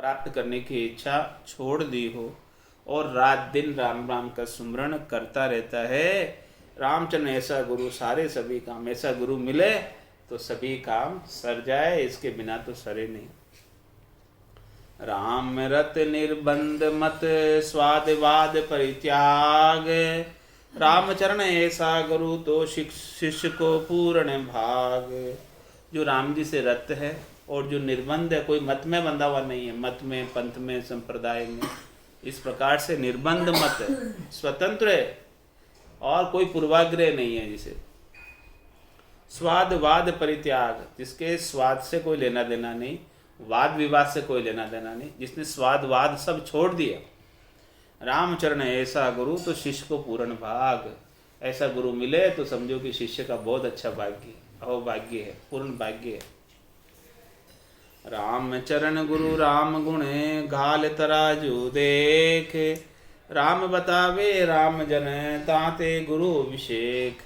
प्राप्त करने की इच्छा छोड़ दी हो और रात दिन राम राम का सुमरण करता रहता है। रामचंद्र ऐसा गुरु सारे सभी काम, ऐसा गुरु मिले तो सभी काम सर जाए, इसके बिना तो सरे नहीं। राम रत निर्बंध मत स्वादवाद परित्याग, रामचरण ऐसा गुरु तो शिष्य को पूर्ण भाग। जो राम जी से रत है और जो निर्बंध है, कोई मत में बंधा हुआ नहीं है, मत में, पंथ में, संप्रदाय में, इस प्रकार से निर्बंध मत है, स्वतंत्र है और कोई पूर्वाग्रह नहीं है। जिसे स्वाद वाद परित्याग, जिसके स्वाद से कोई लेना देना नहीं, वाद विवाद से कोई लेना देना नहीं, जिसने स्वाद वाद सब छोड़ दिया। रामचरण ऐसा गुरु तो शिष्य को पूर्ण भाग। ऐसा गुरु मिले तो समझो कि शिष्य का बहुत अच्छा भाग्य, अहोभाग्य है, पूर्ण भाग्य है। रामचरण गुरु राम गुणे घाल तराजू देख, राम बतावे राम जन ताते गुरु अभिषेक।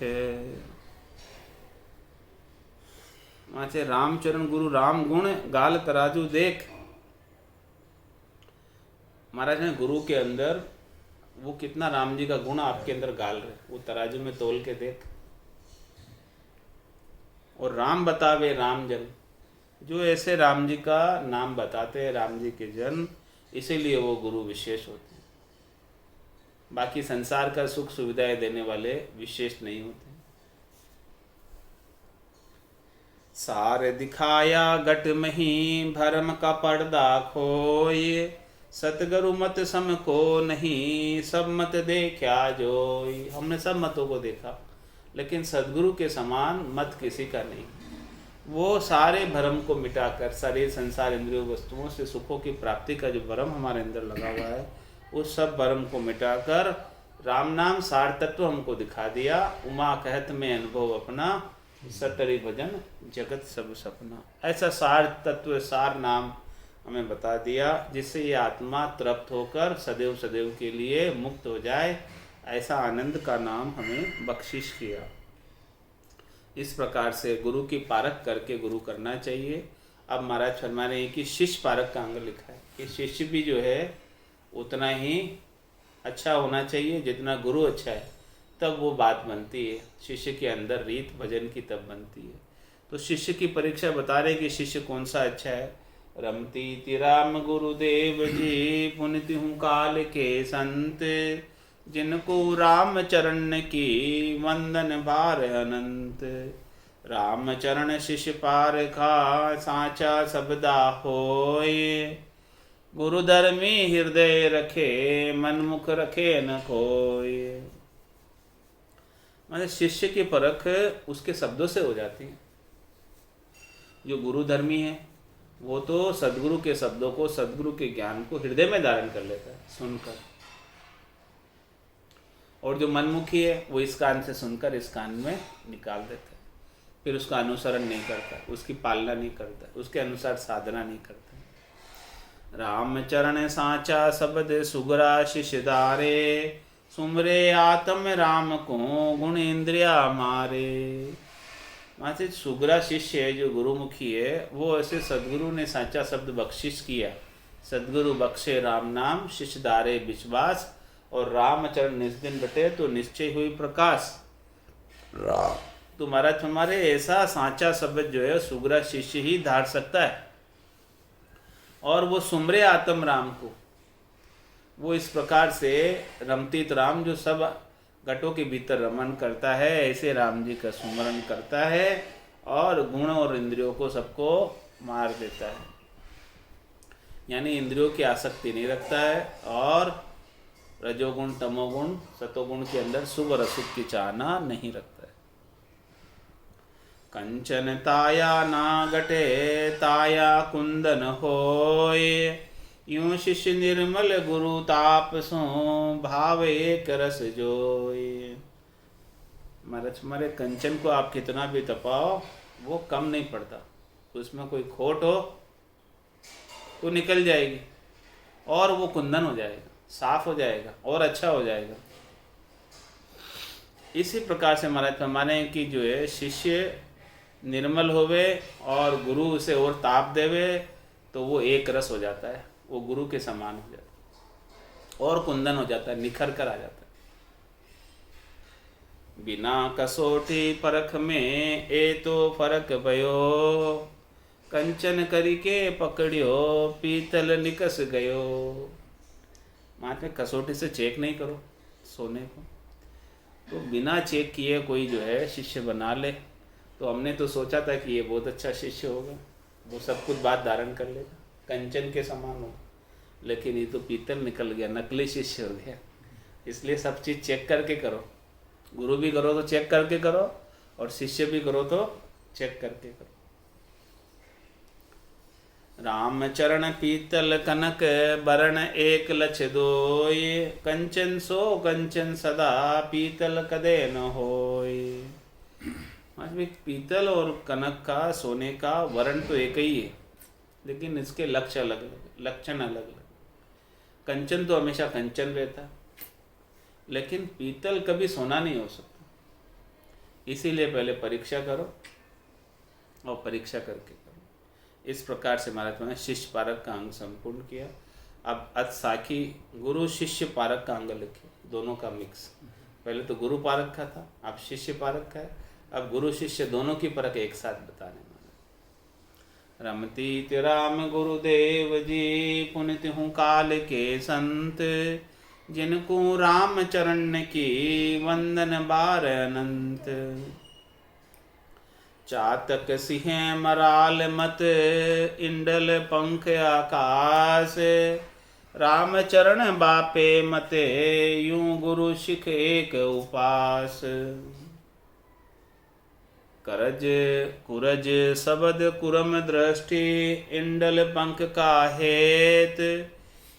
माचे रामचरण गुरु राम गुण गाल तराजू देख। महाराज ने गुरु के अंदर वो कितना राम जी का गुण आपके अंदर गाल रहे, वो तराजू में तोल के देख। और राम बतावे राम जन, जो ऐसे राम जी का नाम बताते हैं, राम जी के जन, इसीलिए वो गुरु विशेष होते हैं। बाकी संसार का सुख सुविधाएं देने वाले विशेष नहीं होते। सार दिखाया घट मही भरम का पर्दा खोए, सतगुरु मत सम को नहीं सब मत देखा जोई। हमने सब मतों को देखा लेकिन सदगुरु के समान मत किसी का नहीं। वो सारे भ्रम को मिटाकर, सारे संसार इंद्रियों वस्तुओं से सुखों की प्राप्ति का जो भ्रम हमारे अंदर लगा हुआ है, उस सब भ्रम को मिटाकर राम नाम सार तत्व हमको दिखा दिया। उमा कहत में अनुभव अपना, सतरी भजन जगत सब सपना। ऐसा सार तत्व, सार नाम हमें बता दिया, जिससे ये आत्मा तृप्त होकर सदैव सदैव के लिए मुक्त हो जाए। ऐसा आनंद का नाम हमें बख्शिश किया। इस प्रकार से गुरु की पारख करके गुरु करना चाहिए। अब महाराज फरमा रहे हैं कि शिष्य पारख का अंग लिखा है कि शिष्य भी जो है उतना ही अच्छा होना चाहिए जितना गुरु अच्छा है, तब वो बात बनती है। शिष्य के अंदर रीत भजन की तब बनती है। तो शिष्य की परीक्षा बता रहे कि शिष्य कौन सा अच्छा है। रमती तिराम गुरुदेव जी पुनित हूँ काल के संत, जिनको राम चरण की वंदन भार अनंत। राम चरण शिष्य पार खा साचा सबदा होए, गुरु धर्मी हृदय रखे मनमुख रखे न कोय। मतलब शिष्य की परख उसके शब्दों से हो जाती है। जो गुरु धर्मी है वो तो सदगुरु के शब्दों को, सदगुरु के ज्ञान को हृदय में धारण कर लेता है सुनकर, और जो मनमुखी है वो इस कान से सुनकर इस कान में निकाल देता है, फिर उसका अनुसरण नहीं करता, उसकी पालना नहीं करता, उसके अनुसार साधना नहीं करता। राम चरण साचा शब्द सुगरा शिष्यदारे, सुमरे आत्म राम को गुण इंद्रिया मारे। वहाँ से सुगरा शिष्य है, जो गुरुमुखी है, वो ऐसे सदगुरु ने साचा शब्द बख्शिश किया। सदगुरु बख्शे राम नाम शिष्य दारे विश्वास, और रामचरण निस्दिन बटे तो निश्चय हुई प्रकाश। तो महाराज हमारे ऐसा साचा शब्द जो है सुगरा शिष्य ही धार सकता है। और वो सुमरे आत्म राम को, वो इस प्रकार से रमतीत राम जो सब घटों के भीतर रमन करता है, ऐसे राम जी का सुमरण करता है और गुण और इंद्रियों को सबको मार देता है। यानी इंद्रियों की आसक्ति नहीं रखता है और रजोगुण तमोगुण सतोगुण के अंदर शुभ और अशुभ की चाहना नहीं रखता है। कंचन ताया ना घटे ताया कुंदन होए, यूं शिष्य निर्मल गुरु ताप सो भाव एक रस जोए। महाराज हमारे कंचन को आप कितना भी तपाओ वो कम नहीं पड़ता, उसमें कोई खोट हो तो निकल जाएगी और वो कुंदन हो जाएगा, साफ हो जाएगा और अच्छा हो जाएगा। इसी प्रकार से महाराज फरमाने कि जो है शिष्य निर्मल होवे और गुरु उसे और ताप देवे तो वो एक रस हो जाता है, वो गुरु के समान हो जाता है और कुंदन हो जाता है, निखर कर आ जाता है। बिना कसोटी परख में ए तो फरक भयो, कंचन करिके पकड़ियो पीतल निकस गयो। महात्मा कसौटी से चेक नहीं करो सोने को, तो बिना चेक किए कोई जो है शिष्य बना ले, तो हमने तो सोचा था कि ये बहुत अच्छा शिष्य होगा, वो सब कुछ बात धारण कर लेगा, कंचन के समान होगा, लेकिन ये तो पीतल निकल गया, नकली शिष्य हो गया। इसलिए सब चीज़ चेक करके करो, गुरु भी करो तो चेक करके करो, और शिष्य भी करो तो चेक करके करो। राम चरण पीतल कनक बरण एक लछ दोय, कंचन सो कंचन सदा पीतल कदे न होय। पीतल और कनक का, सोने का वर्ण तो एक ही है, लेकिन इसके लक्ष्य अलग अलग, लक्षण अलग अलग। कंचन तो हमेशा कंचन रहता, लेकिन पीतल कभी सोना नहीं हो सकता। इसीलिए पहले परीक्षा करो और परीक्षा करके करो। इस प्रकार से महाराज ने शिष्य पारक का अंग संपूर्ण किया। अब अथ साखी गुरु शिष्य पारक का अंग लिखे, दोनों का मिक्स। पहले तो गुरु पारक का था, अब शिष्य पारक का है, अब गुरु शिष्य दोनों की परख एक साथ बताने। रमती राम गुरुदेव जी, पुनित हूँ काल के संत, जिनको राम चरण की वंदन बार अनंत। चातक सिंह मराल मत, इंडल पंख आकाश, राम चरण बापे मते, यूं गुरु शिख एक उपास। करज कुरज सबद कुरम दृष्टि, इंडल पंख का हेत,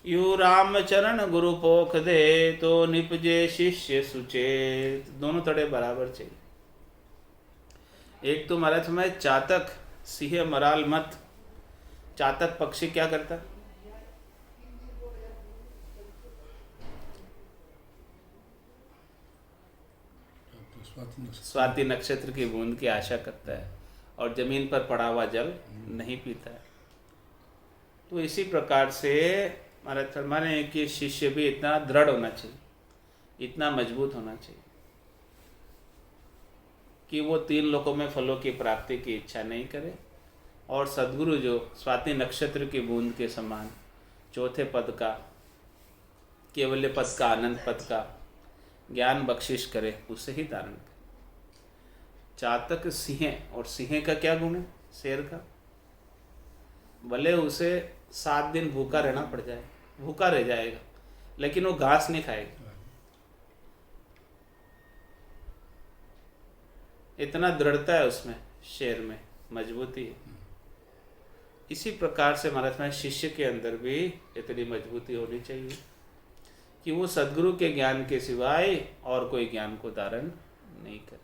यू राम चरण गुरु पोख दे, तो निपजे शिष्य सुचेत। दोनों तड़े बराबर चाहिए। एक तो महाराज में चातक सिंह मराल मत। चातक पक्षी क्या करता? स्वाति नक्षत्र की बूंद की आशा करता है और जमीन पर पड़ा हुआ जल नहीं पीता है। तो इसी प्रकार से महाराज फरमाने कि शिष्य भी इतना दृढ़ होना चाहिए, इतना मजबूत होना चाहिए कि वो 3 लोकों में फलों की प्राप्ति की इच्छा नहीं करे, और सद्गुरु जो स्वाति नक्षत्र की बूंद के समान चौथे पद का, केवल्य पद का, आनंद पद का ज्ञान बख्शिश करे, उसे ही धारण करे। चातक सिंह, और सिंह का क्या गुण है? शेर का। भले उसे 7 दिन भूखा रहना पड़ जाए, भूखा रह जाएगा, लेकिन वो घास नहीं खाएगा। इतना दृढ़ता है उसमें, शेर में मजबूती है। इसी प्रकार से महाराज में शिष्य के अंदर भी इतनी मजबूती होनी चाहिए कि वो सद्गुरु के ज्ञान के सिवाय और कोई ज्ञान को धारण नहीं करे।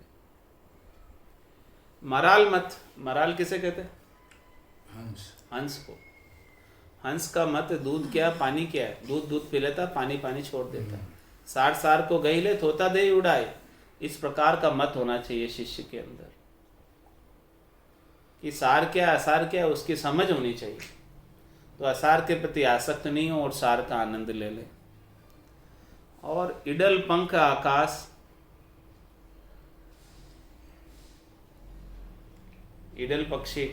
मराल मत, मराल किसे कहते हैं? हंस। हंस को। हंस का मत दूध क्या पानी क्या है? दूध पी लेता, पानी पानी छोड़ देता है। सार को गई ले, थोता दे उड़ाए। इस प्रकार का मत होना चाहिए शिष्य के अंदर कि सार क्या असार क्या है उसकी समझ होनी चाहिए। तो असार के प्रति आसक्त नहीं हो और सार का आनंद ले ले। और इडल पंख आकाश, इडल पक्षी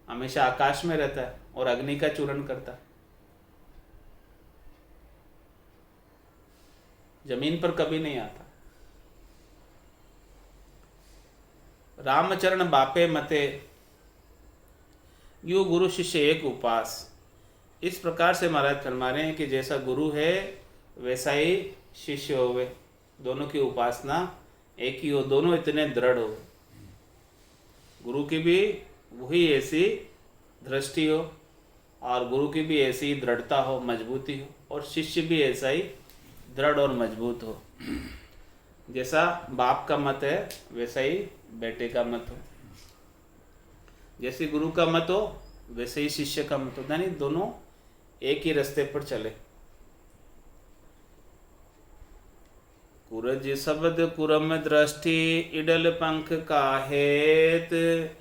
हमेशा आकाश में रहता है और अग्नि का चूरण करता है, जमीन पर कभी नहीं आता। रामचरण बापे मते, यू गुरु शिष्य एक उपास। इस प्रकार से महाराज फरमा रहे हैं कि जैसा गुरु है वैसा ही शिष्य होवे, दोनों की उपासना एक ही हो, दोनों इतने दृढ़ हो। गुरु की भी वही ऐसी दृष्टि हो और गुरु की भी ऐसी दृढ़ता हो, मजबूती हो, और शिष्य भी ऐसा ही दृढ़ और मजबूत हो। जैसा बाप का मत है वैसा ही बेटे का मत हो, जैसे गुरु का मत हो वैसे ही शिष्य का मत हो, यानी दोनों एक ही रास्ते पर चले। कुरज शब्द कुरम दृष्टि इडल पंख का हेत,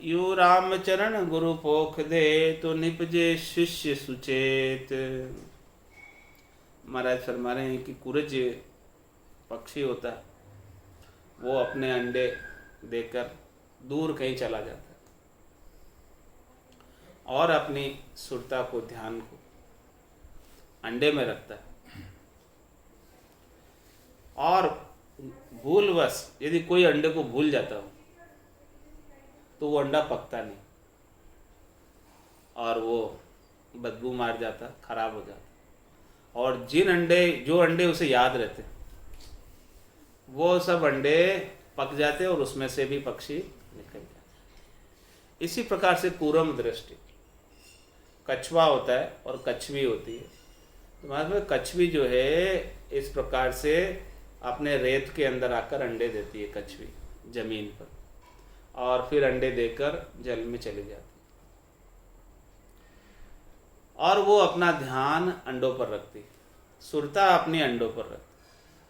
यू राम चरण गुरु पोख दे तो निपजे शिष्य सुचेत। महाराज फरमा रहे हैं कि कुरज पक्षी होता है, वो अपने अंडे देकर दूर कहीं चला जाता है और अपनी सुरता को, ध्यान को अंडे में रखता है। और भूलवश यदि कोई अंडे को भूल जाता हो तो वो अंडा पकता नहीं और वो बदबू मार जाता, खराब हो जाता। और जो अंडे उसे याद रहते वो सब अंडे पक जाते और उसमें से भी पक्षी निकल जाते। इसी प्रकार से कूर्म दृष्टि, कछुआ होता है और कछवी होती है। तो मतलब कछवी जो है इस प्रकार से अपने रेत के अंदर आकर अंडे देती है, कछवी जमीन पर, और फिर अंडे देकर जल में चली जाती है। और वो अपना ध्यान अंडों पर रखती है, सुरता अपनी अंडों पर रखती।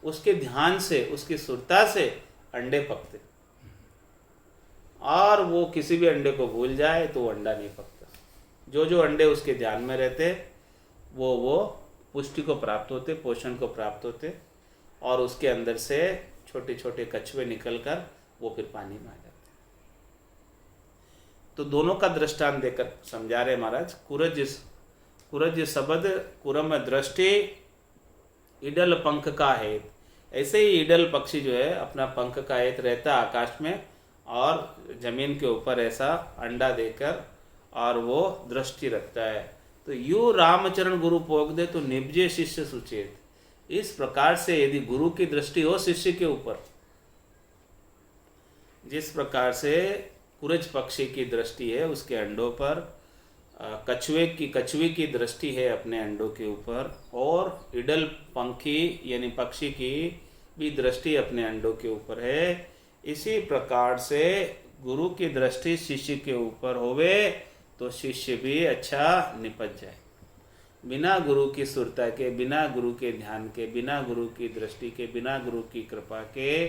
उसके ध्यान से, उसकी सुरता से अंडे पकते, और वो किसी भी अंडे को भूल जाए तो वो अंडा नहीं पकता। जो जो अंडे उसके ध्यान में रहते वो पुष्टि को प्राप्त होते, पोषण को प्राप्त होते, और उसके अंदर से छोटे छोटे कछुए निकलकर वो फिर पानी में आ जाते। तो दोनों का दृष्टांत देकर समझा रहे महाराज। कुरज शब्द कुरम दृष्टि ईडल पंख का हेत। ऐसे ही ईडल पक्षी जो है अपना पंख का हेत रहता है आकाश में, और जमीन के ऊपर ऐसा अंडा देकर और वो दृष्टि रखता है। तो यू रामचरण गुरु पोख दे तो निपजे शिष्य सुचेत। इस प्रकार से यदि गुरु की दृष्टि हो शिष्य के ऊपर, जिस प्रकार से कुरज पक्षी की दृष्टि है उसके अंडों पर, कछुए की दृष्टि है अपने अंडों के ऊपर, और ईडल पंखी यानी पक्षी की भी दृष्टि अपने अंडों के ऊपर है, इसी प्रकार से गुरु की दृष्टि शिष्य के ऊपर होवे तो शिष्य भी अच्छा निपट जाए। बिना गुरु की सुरता के, बिना गुरु के ध्यान के, बिना गुरु की दृष्टि के, बिना गुरु की कृपा के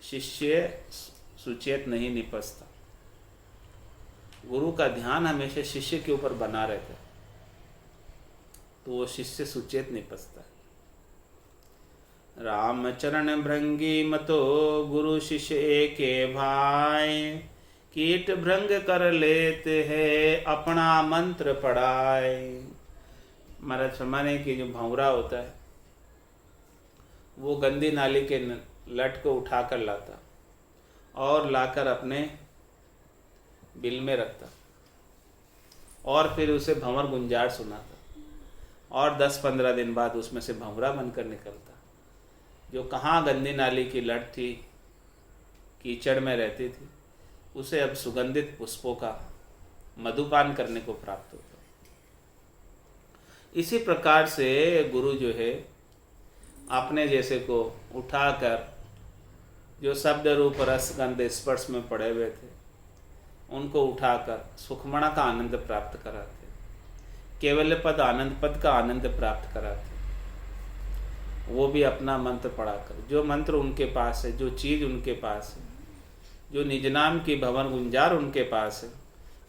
शिष्य सुचेत नहीं निपजता। गुरु का ध्यान हमेशा शिष्य के ऊपर बना रहता है तो वो शिष्य सुचेत निपजता है। रामचरण भृंगी मतो गुरु शिष्य एके भाई, कीट भृंग कर लेते हैं अपना मंत्र पढ़ाए। महाराज फरमाने की जो भंवरा होता है वो गंदी नाली के लट को उठा कर लाता और लाकर अपने बिल में रखता, और फिर उसे भंवर गुंजार सुनाता, और 10-15 दिन बाद उसमें से भंवरा बनकर निकलता। जो कहाँ गंदी नाली की लट थी, कीचड़ में रहती थी, उसे अब सुगंधित पुष्पों का मधुपान करने को प्राप्त होता। इसी प्रकार से गुरु जो है अपने जैसे को उठाकर, जो शब्द रूप रस गंध स्पर्श में पड़े हुए थे उनको उठाकर सुखमणा का आनंद प्राप्त कराते, केवल पद आनंद पद का आनंद प्राप्त कराते। वो भी अपना मंत्र पढ़ाकर, जो मंत्र उनके पास है, जो चीज़ उनके पास है, जो निज नाम की भंवर गुंजार उनके पास है,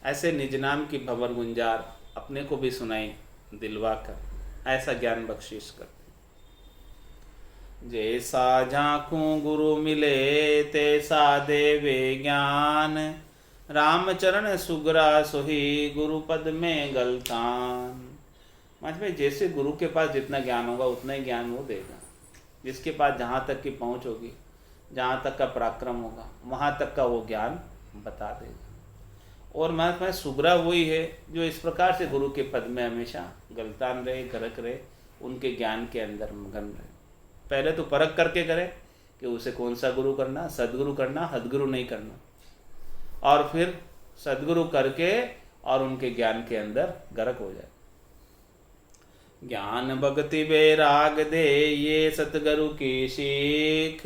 ऐसे निज नाम की भंवर गुंजार अपने को भी सुनाई दिलवा कर ऐसा ज्ञान बख्शिश करते। जैसा झांकूं गुरु मिले तैसा देवे ज्ञान, रामचरण सुगरा सोही गुरु पद में गलतान। मतलब जैसे गुरु के पास जितना ज्ञान होगा उतना ही ज्ञान वो देगा। जिसके पास जहाँ तक की पहुँच होगी, जहाँ तक का पराक्रम होगा, वहाँ तक का वो ज्ञान बता देगा। और महात्मा सुगरा वही है जो इस प्रकार से गुरु के पद में हमेशा गलतान रहे, गरक रहे, उनके ज्ञान के अंदर मगन रहे। पहले तो परख करके करे कि उसे कौन सा गुरु करना, सदगुरु करना, हदगुरु नहीं करना, और फिर सदगुरु करके और उनके ज्ञान के अंदर गरक हो जाए। ज्ञान भक्ति वैराग दे ये सतगुरु की सीख,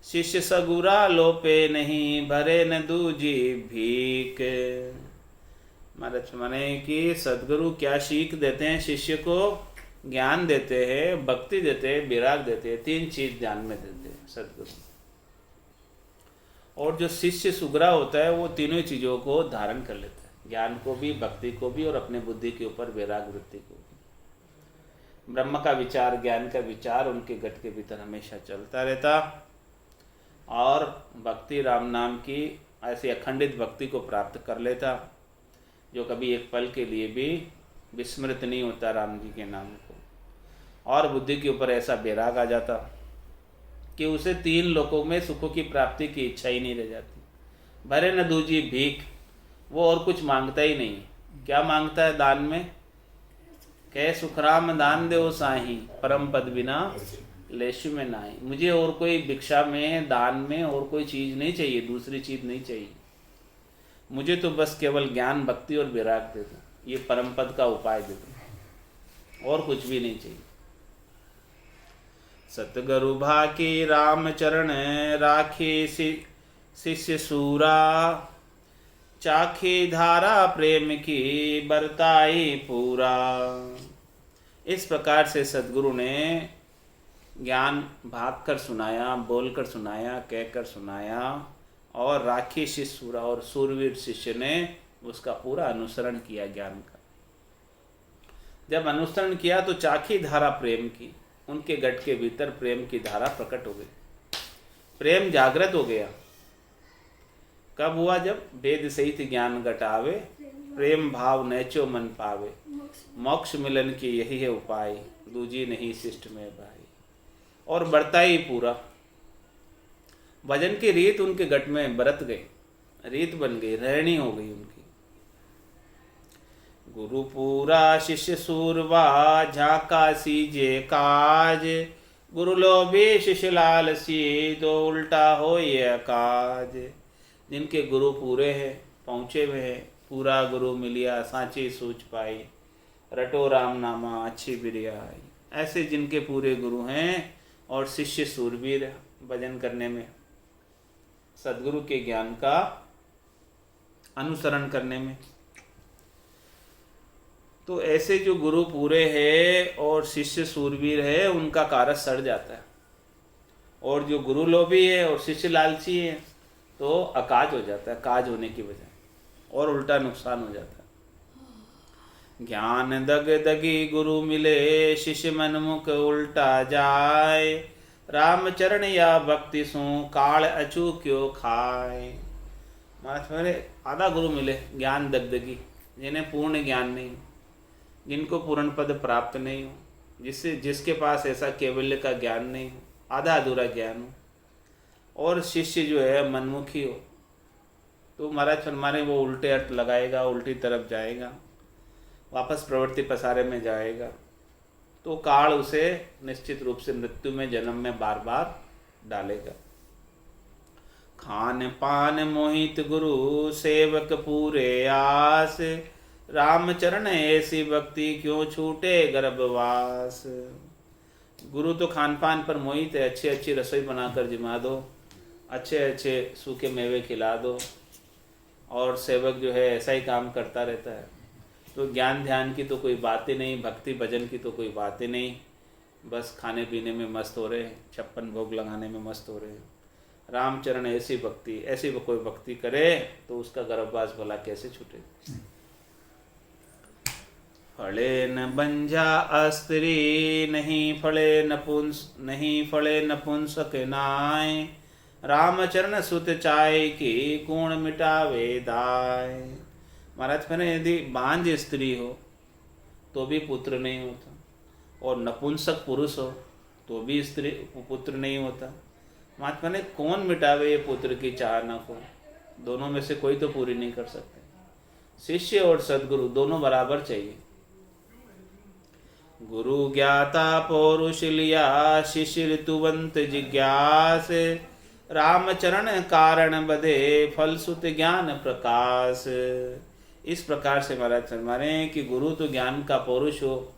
शिष्य सगुरा लोपे नहीं भरे न दूजी भीख। महाराज माने कि सदगुरु क्या सीख देते हैं शिष्य को ज्ञान देते हैं, भक्ति देते हैं, विराग देते हैं, 3 चीज ध्यान में देते हैं सदगुरु। और जो शिष्य सुगरा होता है वो तीनों चीजों को धारण कर लेता है, ज्ञान को भी, भक्ति को भी, और अपने बुद्धि के ऊपर वैराग वृत्ति को भी। ब्रह्म का विचार, ज्ञान का विचार उनके गट के भीतर हमेशा चलता रहता, और भक्ति राम नाम की ऐसी अखंडित भक्ति को प्राप्त कर लेता जो कभी एक पल के लिए भी विस्मृत नहीं होता राम जी के नाम को। और बुद्धि के ऊपर ऐसा वैराग आ जाता कि उसे 3 लोकों में सुखों की प्राप्ति की इच्छा ही नहीं रह जाती। भरे न दूजी भीख, वो और कुछ मांगता ही नहीं। क्या मांगता है दान में? कह सुखराम दान दे साही, परम पद बिना लेशु में नाई। मुझे और कोई भिक्षा में, दान में और कोई चीज नहीं चाहिए, दूसरी चीज नहीं चाहिए। मुझे तो बस केवल ज्ञान, भक्ति और विराग दे दो, ये परम पद का उपाय दे दो, और कुछ भी नहीं चाहिए। सतगुरु भाकी राम चरण राखे शिष्य सूरा, चाखी धारा प्रेम की बरताई पूरा। इस प्रकार से सदगुरु ने ज्ञान भाग कर सुनाया, बोलकर सुनाया, कहकर सुनाया, और राखी शिष्य सूरा, और सूरवीर शिष्य ने उसका पूरा अनुसरण किया ज्ञान का। जब अनुसरण किया तो चाखी धारा प्रेम की, उनके गट के भीतर प्रेम की धारा प्रकट हो गई, प्रेम जागृत हो गया। कब हुआ? जब वेद सहित ज्ञान घट आवे, प्रेम भाव नैचो मन पावे, मोक्ष मिलन की यही है उपाय, दूजी नहीं शिष्ट में भाई। और बढ़ता ही पूरा भजन की रीत उनके गट में बरत गई, रीत बन गई, रहनी हो गई उनकी। गुरु पूरा शिष्य सूरवा, झाका सीजे काज, गुरु लोभी शिष्य लालसी, दो उल्टा हो ये काज। जिनके गुरु पूरे हैं, पहुँचे हुए हैं, पूरा गुरु मिलिया सांची सूझ पाई, रटो राम नामा अच्छी बिरिया आई। ऐसे जिनके पूरे गुरु हैं और शिष्य सूरवीर भजन करने में, सदगुरु के ज्ञान का अनुसरण करने में, तो ऐसे जो गुरु पूरे हैं और शिष्य सूरवीर है उनका कारज सड़ जाता है। और जो गुरु लोभी है और शिष्य लालची है तो अकाज हो जाता है, काज होने की वजह, और उल्टा नुकसान हो जाता है। ज्ञान दग दगी गुरु मिले, शिष्य मनमुख उल्टा जाए, राम चरण या भक्ति सु काल अचू क्यों खाए। महाराज आधा गुरु मिले, ज्ञान दगदगी, जिन्हें पूर्ण ज्ञान नहीं, जिनको पूर्ण पद प्राप्त नहीं हो, जिसके पास ऐसा केवल्य का ज्ञान नहीं हो, आधा अधूरा ज्ञान हो, और शिष्य जो है मनमुखी हो, तो महाराज फरमाने वो उल्टे अर्थ लगाएगा, उल्टी तरफ जाएगा, वापस प्रवृत्ति पसारे में जाएगा, तो काल उसे निश्चित रूप से मृत्यु में, जन्म में बार बार डालेगा। खान पान मोहित गुरु सेवक पूरे आस, रामचरण ऐसी भक्ति क्यों छूटे गर्भवास। गुरु तो खान पान पर मोहित है, अच्छी अच्छी रसोई बनाकर जिमा दो, अच्छे अच्छे सूखे मेवे खिला दो, और सेवक जो है ऐसा ही काम करता रहता है, तो ज्ञान ध्यान की तो कोई बात ही नहीं, भक्ति भजन की तो कोई बात ही नहीं, बस खाने पीने में मस्त हो रहे हैं, 56 भोग लगाने में मस्त हो रहे हैं। रामचरण ऐसी भक्ति, ऐसी कोई भक्ति करे तो उसका गर्भवास भला कैसे छूटे। फले न बंझा अस्त्री, नहीं फले नपुंसक नाय, रामचरण सुत चाय की कूण मिटावे दाय। महाराज मैंने यदि बांझ स्त्री हो तो भी पुत्र नहीं होता, और नपुंसक पुरुष हो तो भी स्त्री पुत्र नहीं होता। महात्मा ने कौन मिटावे ये पुत्र की चाहना को, दोनों में से कोई तो पूरी नहीं कर सकते। शिष्य और सदगुरु दोनों बराबर चाहिए। गुरु ज्ञाता पौरुष लिया, शिष्य ऋतुवंत जिज्ञास, रामचरण कारण बधे फल सुत ज्ञान प्रकाश। इस प्रकार से महाराज फरमा रहे हैं कि गुरु तो ज्ञान का पौरुष हो,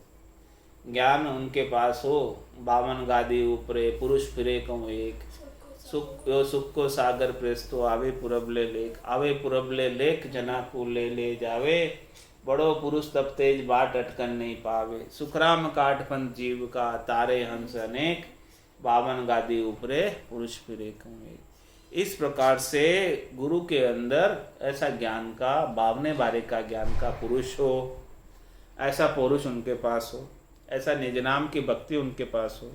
ज्ञान उनके पास हो, 52 गादी ऊपरे पुरुष फिरे कहूँ एक, सुख को सागर प्रेस्तो आवे पुरबले लेख, आवे पुरबले लेख जना को ले जावे, बड़ो पुरुष तब तेज बाट अटकन नहीं पावे, सुखराम काट पंथ जीव का, तारे हंस अनेक, बावन गादी ऊपरे पुरुष फिरे कहूँ। इस प्रकार से गुरु के अंदर ऐसा ज्ञान का, बावने बारे का ज्ञान का पुरुष हो, ऐसा पुरुष उनके पास हो, ऐसा निज नाम की भक्ति उनके पास हो,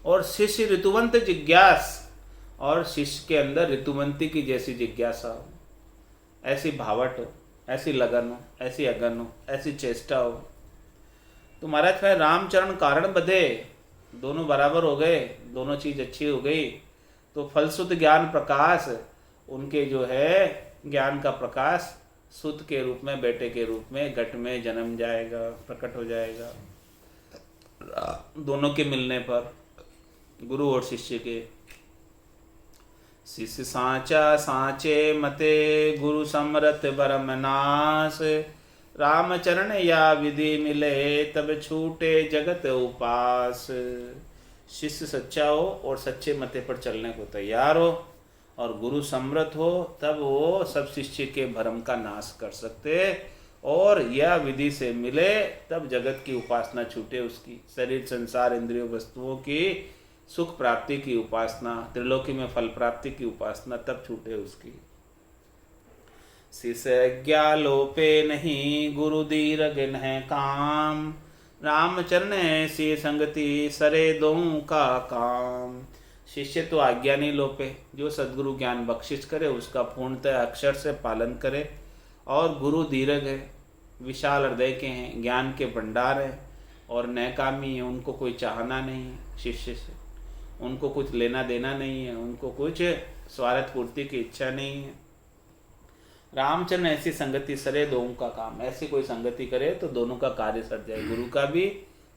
और शिष्य ऋतुवंत जिज्ञास, और शिष्य के अंदर ऋतुवंती की जैसी जिज्ञासा हो, ऐसी भावट हो, ऐसी लगन हो, ऐसी अगन हो, ऐसी चेष्टा हो। तो महाराज भाई रामचरण कारण बधे, दोनों बराबर हो गए, दोनों चीज अच्छी हो गई, तो फलसुत ज्ञान प्रकाश उनके जो है ज्ञान का प्रकाश सुत के रूप में, बेटे के रूप में घट में जन्म जाएगा, प्रकट हो जाएगा दोनों के मिलने पर, गुरु और शिष्य के। शिष्य साचा साचे मते, गुरु समरथ बरम नाश, रामचरण या विधि मिले, तब छूटे जगत उपास। शिष्य सच्चा हो और सच्चे मते पर चलने को तैयार हो, और गुरु समर्थ हो, तब वो सब शिष्य के भ्रम का नाश कर सकते, और यह विधि से मिले तब जगत की उपासना छूटे उसकी, शरीर संसार इंद्रियों वस्तुओं की सुख प्राप्ति की उपासना, त्रिलोकी में फल प्राप्ति की उपासना तब छूटे उसकी। शिष्य ज्ञालोपे नहीं, गुरु दीर्घ है काम, रामचरण ऐसी संगति, सरे दों का काम। शिष्य तो आज्ञा नहीं लोपे, जो सद्गुरु ज्ञान बख्शिश करे उसका पूर्णतः अक्षर से पालन करे, और गुरु दीर्घ है, विशाल हृदय के हैं, ज्ञान के भंडार है, और नैकामी है, उनको कोई चाहना नहीं है शिष्य से, उनको कुछ लेना देना नहीं है, उनको कुछ स्वार्थ पूर्ति की इच्छा नहीं है। रामचरण ऐसी संगति सरे दोनों का काम, ऐसी कोई संगति करे तो दोनों का कार्य सर जाए, गुरु का भी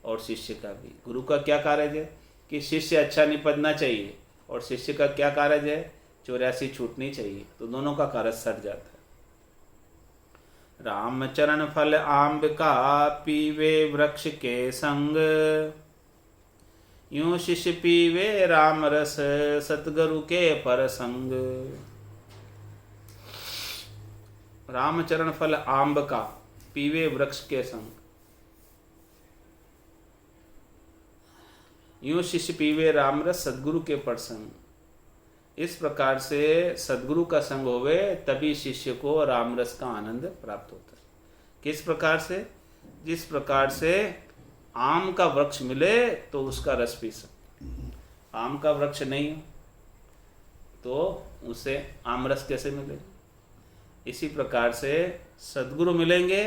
और शिष्य का भी। गुरु का क्या कार्य है कि शिष्य अच्छा निपटना चाहिए, और शिष्य का क्या कार्य है 84 छूटनी चाहिए, तो दोनों का कार्य सर जाता है। रामचरण फल आम्ब का, पीवे वृक्ष के संग, यूं शिष्य पीवे राम रस, सतगुरु के पर संग। रामचरण फल आम्ब का, पीवे वृक्ष के संग, यूं शिष्य पीवे राम रस, सदगुरु के पर संग। इस प्रकार से सदगुरु का संग होवे तभी शिष्य को राम रस का आनंद प्राप्त होता है। किस प्रकार से? जिस प्रकार से आम का वृक्ष मिले तो उसका रस पी सकते, आम का वृक्ष नहीं हो तो उसे आम रस कैसे मिलेगा? इसी प्रकार से सद्गुरु मिलेंगे,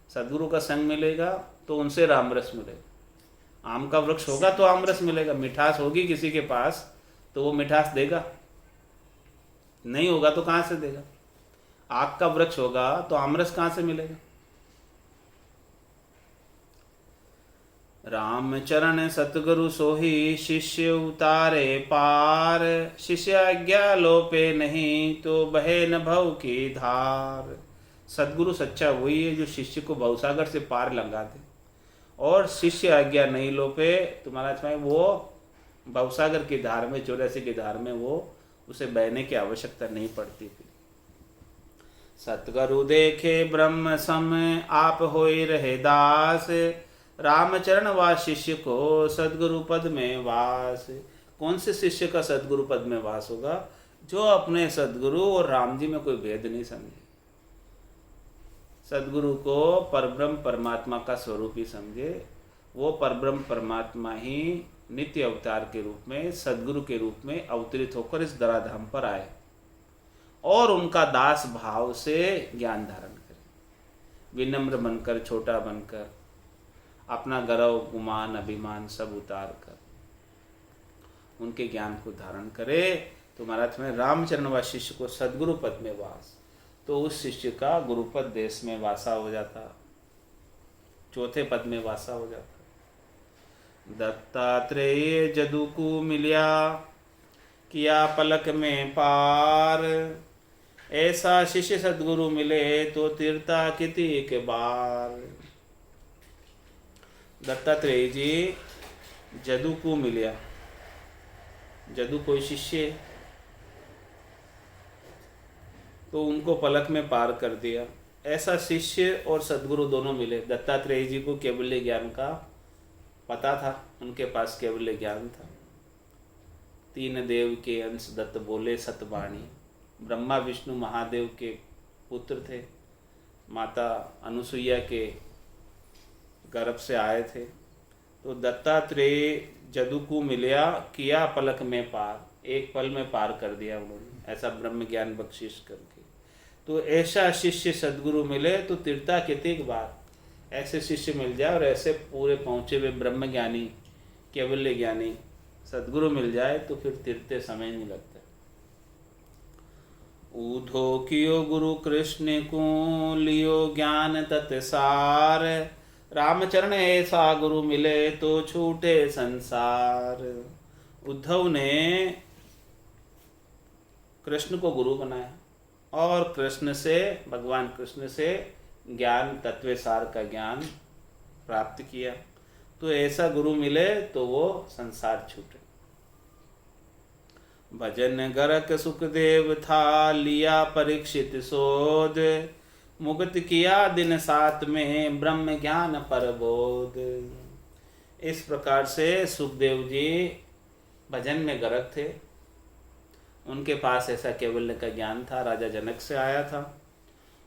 सद्गुरु का संग मिलेगा तो उनसे राम रस मिलेगा। आम का वृक्ष होगा तो आम रस मिलेगा, मिठास होगी किसी के पास तो वो मिठास देगा, नहीं होगा तो कहाँ से देगा? आग का वृक्ष होगा तो आमरस कहाँ से मिलेगा? रामचरण सतगुरु सोही, शिष्य उतारे पार, शिष्य आज्ञा लोपे नहीं, तो बहे न भव की धार। सतगुरु सच्चा वही है जो शिष्य को भवसागर से पार लगा दे, और शिष्य आज्ञा नहीं लोपे तो महाराज वो भवसागर की धार में, 84 की धार में वो उसे बहने की आवश्यकता नहीं पड़ती थी। सतगुरु देखे ब्रह्म सम, आप होए रहे दास, रामचरण व शिष्य को सदगुरु पद में वास। कौन से शिष्य का सदगुरु पद में वास होगा? जो अपने सदगुरु और राम जी में कोई भेद नहीं समझे, सदगुरु को परब्रह्म परमात्मा का स्वरूप ही समझे, वो परब्रह्म परमात्मा ही नित्य अवतार के रूप में, सदगुरु के रूप में अवतरित होकर इस धराधाम पर आए और उनका दास भाव से ज्ञान धारण करे, विनम्र बनकर, छोटा बनकर, अपना गर्व गुमान अभिमान सब उतार कर उनके ज्ञान को धारण करे। तो महाराज में रामचरण व शिष्य को सदगुरु पद में वास, तो उस शिष्य का गुरुपद देश में वासा हो जाता, चौथे पद में वासा हो जाता। दत्तात्रेय जदू को मिलिया, किया पलक में पार, ऐसा शिष्य सदगुरु मिले तो तीर्था किति के बार। दत्तात्रेय जी जदू को मिलिया, जदू कोई शिष्य तो उनको पलक में पार कर दिया, ऐसा शिष्य और सद्गुरु दोनों मिले। दत्तात्रेय जी को केवल्य ज्ञान का पता था, उनके पास केवल्य ज्ञान था। तीन देव के अंश दत्त बोले सतवाणी। ब्रह्मा विष्णु महादेव के पुत्र थे, माता अनुसुईया के गर्भ से आए थे। तो दत्तात्रेय जदू को मिलिया, किया पलक में पार, एक पल में पार कर दिया उन्होंने, ऐसा ब्रह्म ज्ञान बख्शिश करके। तो ऐसा शिष्य सद्गुरु मिले तो तीर्था कितनी बार ऐसे शिष्य मिल जाए और ऐसे पूरे पहुँचे हुए ब्रह्म ज्ञानी केवल्य ज्ञानी सद्गुरु मिल जाए तो फिर तीर्थे समय नहीं लगता। ऊधो कियो गुरु कृष्ण को, लियो ज्ञान तत्सार, रामचरण ऐसा गुरु मिले तो छूटे संसार। उद्धव ने कृष्ण को गुरु बनाया और कृष्ण से, भगवान कृष्ण से ज्ञान तत्वसार का ज्ञान प्राप्त किया। तो ऐसा गुरु मिले तो वो संसार छूटे। भजन गरक सुखदेव था, लिया परीक्षित शोध, मुक्त किया दिन सात में ब्रह्म ज्ञान पर बोध। इस प्रकार से सुखदेव जी भजन में गरक थे, उनके पास ऐसा केवल्य का ज्ञान था, राजा जनक से आया था।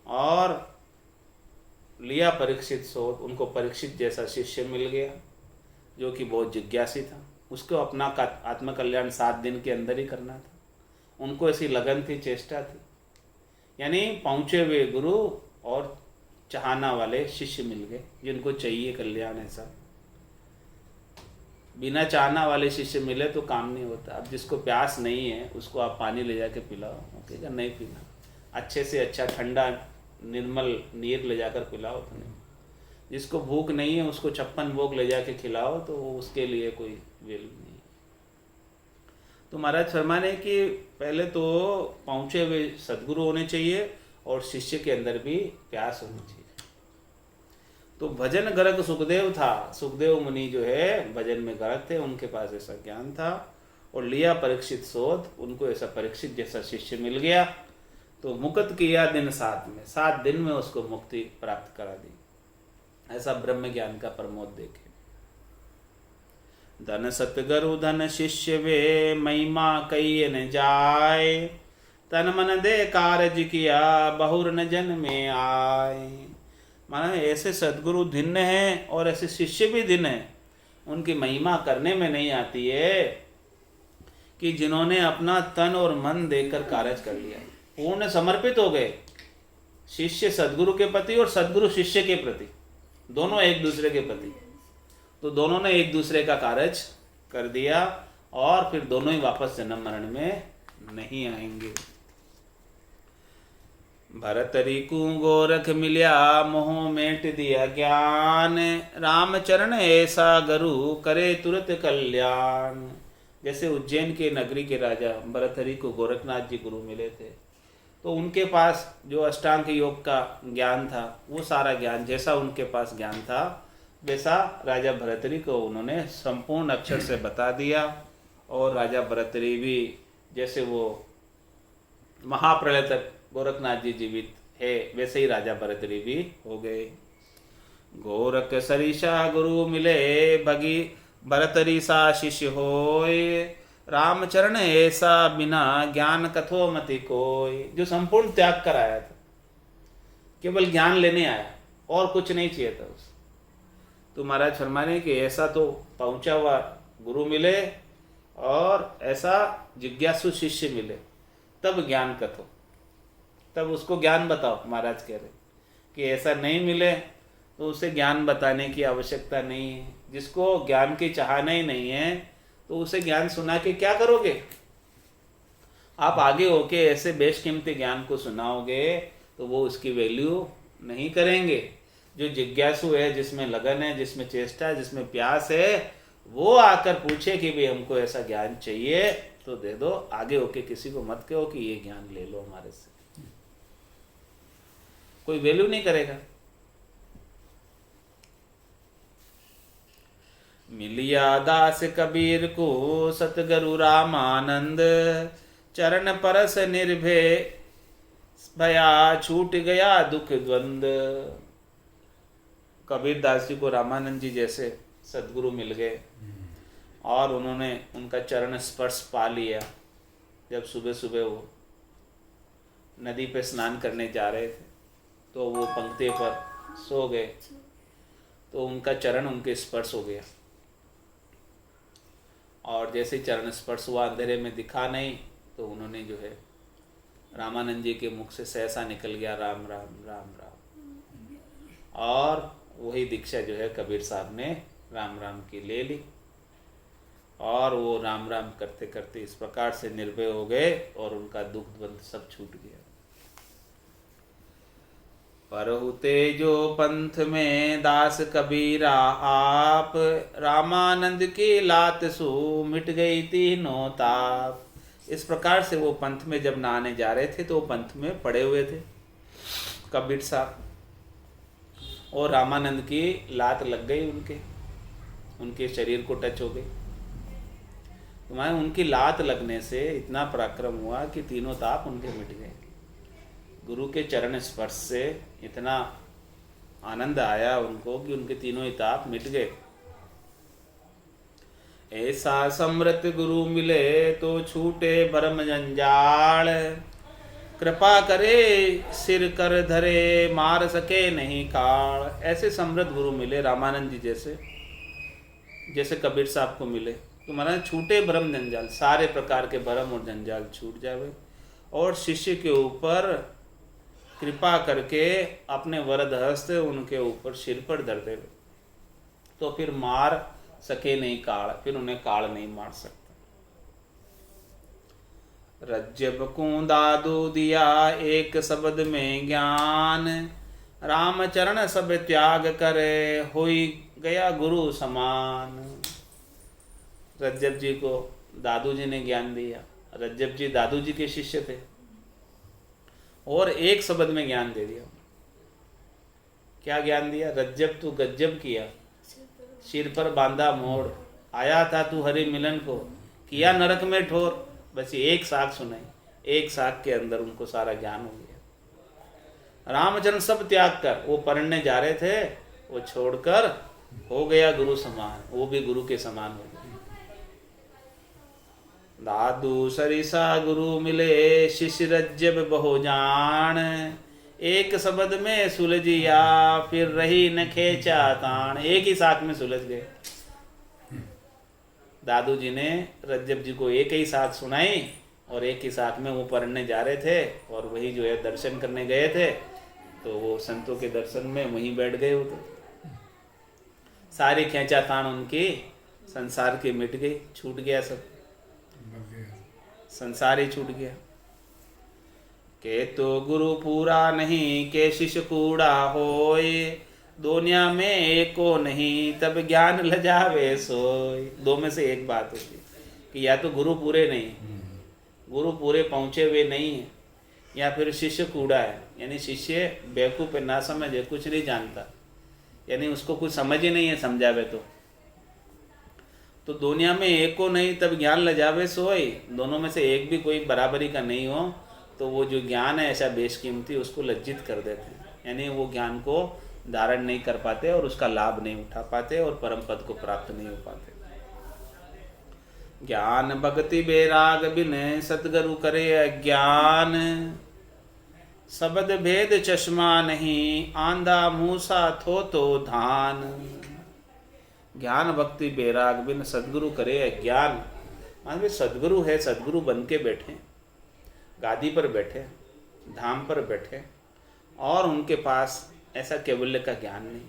और लिया परीक्षित शोध, उनको परीक्षित जैसा शिष्य मिल गया जो कि बहुत जिज्ञासी था। उसको अपना आत्मकल्याण 7 दिन के अंदर ही करना था। उनको ऐसी लगन थी, चेष्टा थी। यानी पहुँचे हुए गुरु और चाहना वाले शिष्य मिल गए जिनको चाहिए कल्याण। ऐसा बिना चाहना वाले शिष्य मिले तो काम नहीं होता। अब जिसको प्यास नहीं है उसको आप पानी ले जाके पिलाओ, कहेगा नहीं पीना। अच्छे से अच्छा ठंडा निर्मल नीर ले जाकर पिलाओ तो नहीं। जिसको भूख नहीं है उसको 56 भोग ले जाके खिलाओ तो उसके लिए कोई वैल्यू नहीं। तो महाराज फरमाने कि पहले तो पहुँचे हुए सद्गुरु होने चाहिए और शिष्य के अंदर भी प्यास होनी चाहिए। तो भजन गरक सुखदेव था, सुखदेव मुनि जो है भजन में गरक थे, उनके पास ऐसा ज्ञान था। और लिया परीक्षित शोध, उनको ऐसा परीक्षित जैसा शिष्य मिल गया तो मुक्त किया दिन 7 में, 7 दिन में उसको मुक्ति प्राप्त करा दी। ऐसा ब्रह्म ज्ञान का प्रमोद देखे। धन सतगुरु धन शिष्य वे, महिमा कई न जाए, तन मन दे कारज किया, बहुर न जन में आए। माना ऐसे सद्गुरु धिन्न हैं और ऐसे शिष्य भी धिन्न हैं। उनकी महिमा करने में नहीं आती है कि जिन्होंने अपना तन और मन देकर कार्य कर लिया, पूर्ण समर्पित हो गए शिष्य सद्गुरु के प्रति और सद्गुरु शिष्य के प्रति, दोनों एक दूसरे के प्रति। तो दोनों ने एक दूसरे का कार्य कर दिया और फिर दोनों ही वापस जन्म मरण में नहीं आएंगे। भरतरी को गोरख मिलिया, मोह मेट दिया ज्ञान, रामचरण ऐसा गुरु करे तुरंत कल्याण। जैसे उज्जैन के नगरी के राजा भरतरी को गोरखनाथ जी गुरु मिले थे, तो उनके पास जो अष्टांग योग का ज्ञान था, वो सारा ज्ञान जैसा उनके पास ज्ञान था वैसा राजा भरतरी को उन्होंने संपूर्ण अक्षर से बता दिया। और राजा भरतरी भी जैसे वो महाप्रलय तक गोरखनाथ जी जीवित है वैसे ही राजा भरतरी भी हो गए। गोरख सरिषा गुरु मिले, भगी भरतरी सा शिष्य होय, रामचरण ऐसा बिना ज्ञान कथो मति कोय। जो संपूर्ण त्याग कर आया था, केवल ज्ञान लेने आया और कुछ नहीं चाहिए था उसे। तो महाराज फरमाने कि ऐसा तो पहुंचा हुआ गुरु मिले और ऐसा जिज्ञासु शिष्य मिले तब ज्ञान कथो, तब उसको ज्ञान बताओ। महाराज कह रहे कि ऐसा नहीं मिले तो उसे ज्ञान बताने की आवश्यकता नहीं है। जिसको ज्ञान की चाहना ही नहीं है तो उसे ज्ञान सुना के क्या करोगे? आप आगे होके ऐसे बेशकीमती ज्ञान को सुनाओगे तो वो उसकी वैल्यू नहीं करेंगे। जो जिज्ञासु है, जिसमें लगन है, जिसमें चेष्टा है, जिसमें प्यास है, वो आकर पूछे कि भाई हमको ऐसा ज्ञान चाहिए तो दे दो। आगे होके किसी को मत कहो कि ये ज्ञान ले लो हमारे से, कोई वैल्यू नहीं करेगा। मिलिया दास कबीर को सतगुरु रामानंद, चरण परस निर्भय भया छूट गया दुख द्वंद। कबीर दास जी को रामानंद जी जैसे सदगुरु मिल गए और उन्होंने उनका चरण स्पर्श पा लिया। जब सुबह सुबह वो नदी पे स्नान करने जा रहे थे तो वो पंक्ति पर सो गए, तो उनका चरण उनके स्पर्श हो गया और जैसे चरण स्पर्श हुआ, अंधेरे में दिखा नहीं, तो उन्होंने जो है रामानंद जी के मुख से सहसा निकल गया राम राम राम राम, और वही दीक्षा जो है कबीर साहब ने राम राम की ले ली और वो राम राम करते करते इस प्रकार से निर्भय हो गए और उनका दुख द्वंद सब छूट गया। परहुते जो पंथ में दास कबीरा आप, रामानंद की लात सु मिट गई तीनों ताप। इस प्रकार से वो पंथ में जब नहाने जा रहे थे तो वो पंथ में पड़े हुए थे कबीर साहब, और रामानंद की लात लग गई, उनके शरीर को टच हो गई। तुम्हारे उनकी लात लगने से इतना पराक्रम हुआ कि तीनों ताप उनके मिट गए। गुरु के चरण स्पर्श से इतना आनंद आया उनको कि उनके तीनों ही ताप मिट गए। ऐसा समृत गुरु मिले तो छूटे भरम जंजाल, कृपा करे सिर कर धरे मार सके नहीं काल। ऐसे समृद्ध गुरु मिले रामानंद जी जैसे कबीर साहब को मिले तो महाराज छूटे भरम जंजाल, सारे प्रकार के भरम और जंजाल छूट जावे और शिष्य के ऊपर कृपा करके अपने वरद हस्त उनके ऊपर सिर पर धर देवे, तो फिर मार सके नहीं काल, फिर उन्हें काल नहीं मार सकता। रज्जब को दादू दिया एक शब्द में ज्ञान, रामचरण सब त्याग करे होई गया गुरु समान। रज्जब जी को दादू जी ने ज्ञान दिया। रज्जब जी दादू जी के शिष्य थे और एक शब्द में ज्ञान दे दिया। क्या ज्ञान दिया? रज्जब तू गज्जब किया, सिर पर बांधा मोड़, आया था तू हरि मिलन को, किया नरक में ठोर। बस एक साख सुनाई, एक साख के अंदर उनको सारा ज्ञान हो गया। रामचरण सब त्याग कर, वो पढ़ने जा रहे थे, वो छोड़कर हो गया गुरु समान, वो भी गुरु के समान हो गया। दादू सरिसा गुरु मिले शिष्य रज्जब बहु जान, एक शब्द में सुलझिया फिर रही न खेचा तान। एक ही साथ में सुलझ गए। दादू जी ने रज्जब जी को एक ही साथ सुनाई और एक ही साथ में वो पढ़ने जा रहे थे और वही जो है दर्शन करने गए थे, तो वो संतों के दर्शन में वहीं बैठ गए। वो तो सारी खेचा तान उनकी संसार की मिट गई, छूट गया, सब संसार ही छूट गया। के तो गुरु पूरा नहीं के शिष्य कूड़ा होय, दुनिया में एको नहीं तब ज्ञान लजावे सोय। दो में से एक बात होगी कि या तो गुरु पूरे नहीं, गुरु पूरे पहुंचे हुए नहीं है, या फिर शिष्य कूड़ा है, यानी शिष्य बेवकूफ है, ना समझे, कुछ नहीं जानता, यानी उसको कुछ समझ ही नहीं है समझावे तो दुनिया में एको नहीं तब ज्ञान लजावे सोय। दोनों में से एक भी कोई बराबरी का नहीं हो तो वो जो ज्ञान है ऐसा बेशकीमती, उसको लज्जित कर देते हैं, यानी वो ज्ञान को धारण नहीं कर पाते और उसका लाभ नहीं उठा पाते और परम पद को प्राप्त नहीं हो पाते। ज्ञान भक्ति बैराग बिन सतगुरु करे अज्ञान, शब्द भेद चश्मा नहीं आंधा मूसा थो तो धान। ज्ञान भक्ति बैराग बिन सदगुरु करे अज्ञान, मान भी सदगुरु है, सदगुरु बन के बैठे, गादी पर बैठे, धाम पर बैठे और उनके पास ऐसा कैवल्य का ज्ञान नहीं,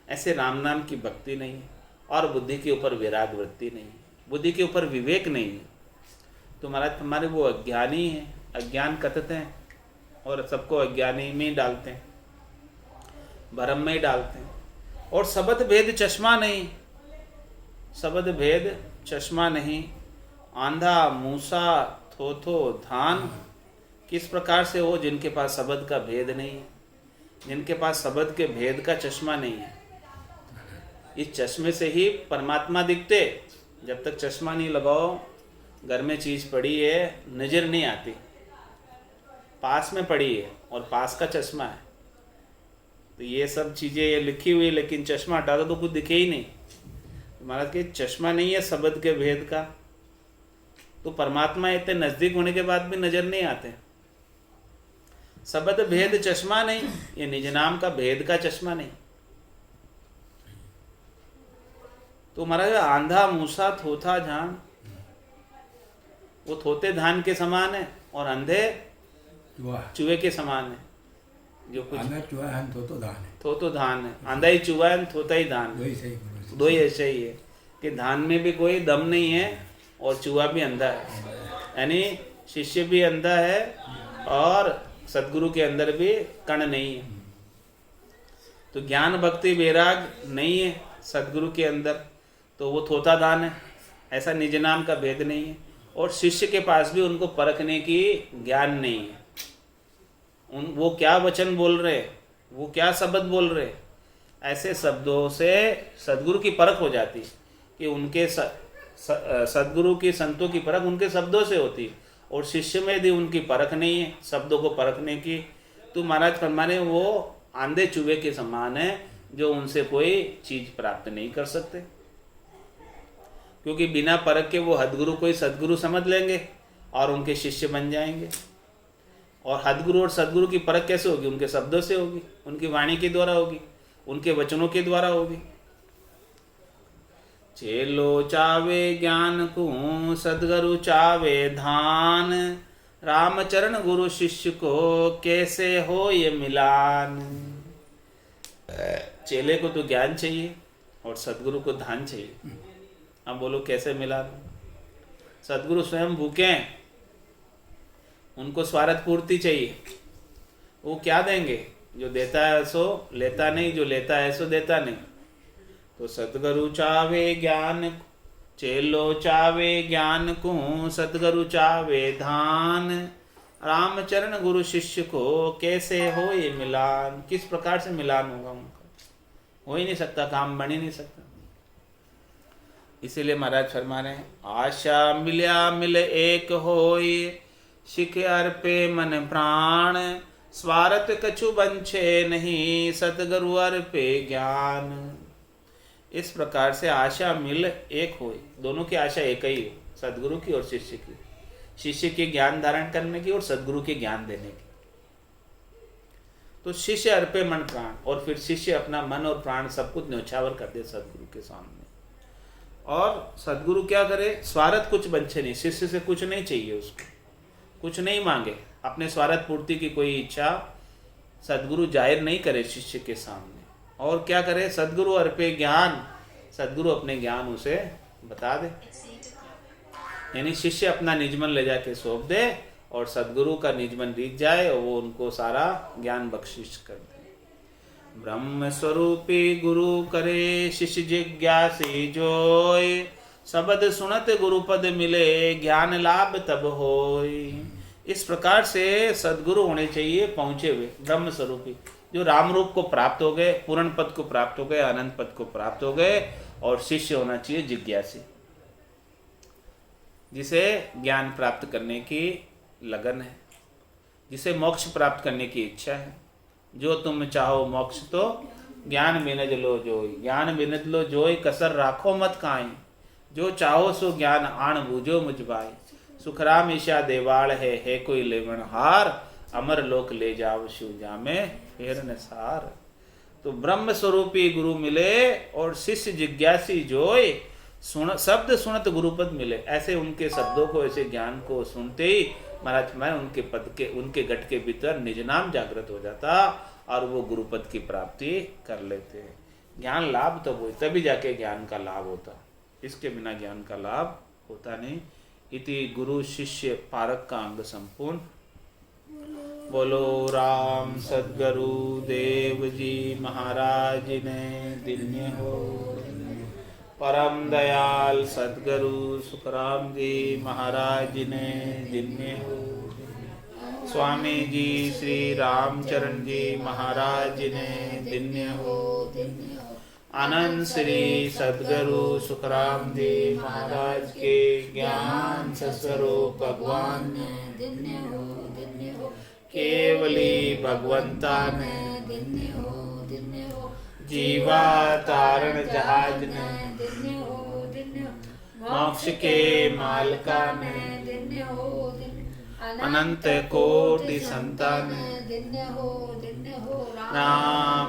ऐसे राम नाम की भक्ति नहीं और बुद्धि के ऊपर विराग वृत्ति नहीं, बुद्धि के ऊपर विवेक नहीं है, तो महाराज तुम्हारे वो अज्ञानी हैं, अज्ञान कथते हैं और सबको अज्ञानी में ही डालते हैं, भरम में ही डालते हैं। और शब्द भेद चश्मा नहीं, शब्द भेद चश्मा नहीं, आंधा मूसा थो धान। किस प्रकार से हो? जिनके पास शब्द का भेद नहीं है, जिनके पास शब्द के भेद का चश्मा नहीं है। इस चश्मे से ही परमात्मा दिखते, जब तक चश्मा नहीं लगाओ, घर में चीज़ पड़ी है, नज़र नहीं आती। पास में पड़ी है और पास का चश्मा है। तो ये सब चीज़ें ये लिखी हुई, लेकिन चश्मा हटा दो तो कुछ दिखे ही नहीं। महाराज के चश्मा नहीं है शब्द के भेद का, तो परमात्मा इतने नज़दीक होने के बाद भी नज़र नहीं आते। शब्द भेद चश्मा नहीं, ये निज नाम का भेद का चश्मा नहीं। तो महाराज आंधा मूसा थोथा झान, वो थोते धान के समान है और अंधे चूहे के समान है। जो कुछ चूहा है तो धान है, आंधा ही चूहा है, थोता ही धान, दो ही ऐसे ही है कि धान में भी कोई दम नहीं है और चूहा भी अंधा है। यानी शिष्य भी अंधा है और सदगुरु के अंदर भी कण नहीं है। तो ज्ञान भक्ति वैराग नहीं है सदगुरु के अंदर, तो वो थोता दान है, ऐसा निज नाम का भेद नहीं है। और शिष्य के पास भी उनको परखने की ज्ञान नहीं है। वो क्या वचन बोल रहे, वो क्या शब्द बोल रहे, ऐसे शब्दों से सदगुरु की परख हो जाती कि उनके सदगुरु की संतों की परख उनके शब्दों से होती। और शिष्य में यदि उनकी परख नहीं है शब्दों को परखने की, तो महाराज फरमाने वो आंधे चूहे के समान है जो उनसे कोई चीज प्राप्त नहीं कर सकते। क्योंकि बिना परख के वो हदगुरु को ही सदगुरु समझ लेंगे और उनके शिष्य बन जाएंगे। और हदगुरु और सदगुरु की परख कैसे होगी? उनके शब्दों से होगी, उनकी वाणी के द्वारा होगी, उनके वचनों के द्वारा होगी। चेलो चावे ज्ञान को सदगुरु चावे धान, रामचरण गुरु शिष्य को कैसे हो ये मिलान। चेले को तो ज्ञान चाहिए और सदगुरु को धान चाहिए। अब बोलो कैसे मिलान? सदगुरु स्वयं भूखे हैं, उनको स्वार्थ पूर्ति चाहिए। वो क्या देंगे? जो देता है सो लेता नहीं, जो लेता है सो देता नहीं। तो सतगुरु चावे ज्ञान, चेलो चावे ज्ञान को सतगुरु चावे धान, रामचरण गुरु शिष्य को कैसे हो ये मिलान। किस प्रकार से मिलान होगा उनका? हो ही नहीं सकता, काम बन ही नहीं सकता। इसीलिए महाराज फरमा रहे हैं, आशा मिल्या मिल एक होई, शिख अर्पे मन प्राण, स्वार्थ कछु बंछे नहीं, सतगुरु अर्पे ज्ञान। इस प्रकार से आशा मिल एक होई, दोनों की आशा एक ही हो, सदगुरु की और शिष्य की। शिष्य के ज्ञान धारण करने की और सदगुरु के ज्ञान देने की। तो शिष्य अर्पे मन प्राण, और फिर शिष्य अपना मन और प्राण सब कुछ न्यौछावर कर दे सदगुरु के सामने। और सदगुरु क्या करे? स्वार्थ कुछ बंछे नहीं, शिष्य से कुछ नहीं चाहिए, उसको कुछ नहीं मांगे, अपने स्वार्थ पूर्ति की कोई इच्छा सदगुरु जाहिर नहीं करे शिष्य के सामने। और क्या करे? सदगुरु अर्पे ज्ञान, सदगुरु अपने ज्ञान उसे बता दे। यानी शिष्य अपना निजमन ले जाके सौंप दे और सदगुरु का निजमन रीत जाए और वो उनको सारा ज्ञान बख्शिश कर दे। ब्रह्म स्वरूपी गुरु करे शिष्य जिज्ञासी जोय, शब्द सुनत गुरुपद मिले ज्ञान लाभ तब होय। इस प्रकार से सदगुरु होने चाहिए पहुंचे हुए ब्रह्म स्वरूपी, जो राम रूप को प्राप्त हो गए, पूर्ण पद को प्राप्त हो गए, अनंत पद को प्राप्त हो गए। और शिष्य होना चाहिए जिज्ञासी, जिसे ज्ञान प्राप्त करने की लगन है, जिसे मोक्ष प्राप्त करने की इच्छा है। जो तुम चाहो मोक्ष तो ज्ञान बिनज लो जोई, ज्ञान बिनज लो जोई, कसर राखो मत काई। जो चाहो सो ज्ञान आण बूझो मुझ भाई, सुखराम ईशा देवाल है कोई लेवन हार, अमर लोक ले जाओ शिव जामे फेर निसार। तो ब्रह्म स्वरूपी गुरु मिले और शिष्य जिज्ञासी जोय, शब्द सुनत गुरुपद मिले। ऐसे उनके शब्दों को, ऐसे ज्ञान को सुनते ही महाराज मैं उनके पद के, उनके गट के भीतर निज नाम जागृत हो जाता और वो गुरुपद की प्राप्ति कर लेते। ज्ञान लाभ तब हो, तभी जाके ज्ञान का लाभ होता, इसके बिना ज्ञान का लाभ होता नहीं। इति गुरु शिष्य पारक का अंग संपूर्ण। बोलो राम सद्गुरु देव जी महाराज ने दिन्य हो। परम दयाल सद्गुरु सुखराम जी महाराज ने दिन्य हो। स्वामी जी श्री रामचरण जी महाराज ने दिन्य हो। आनंद श्री सद्गुरु सुखराम जी महाराज के ज्ञान स्वरूप भगवान ने दिन्य हो। केवली भगवंता ने दिन्य हो जीवा तारण जहाज ने दिन्य हो मोक्ष के मालका ने दिन्य हो अनंत कोटि संतान दिन्य हो राम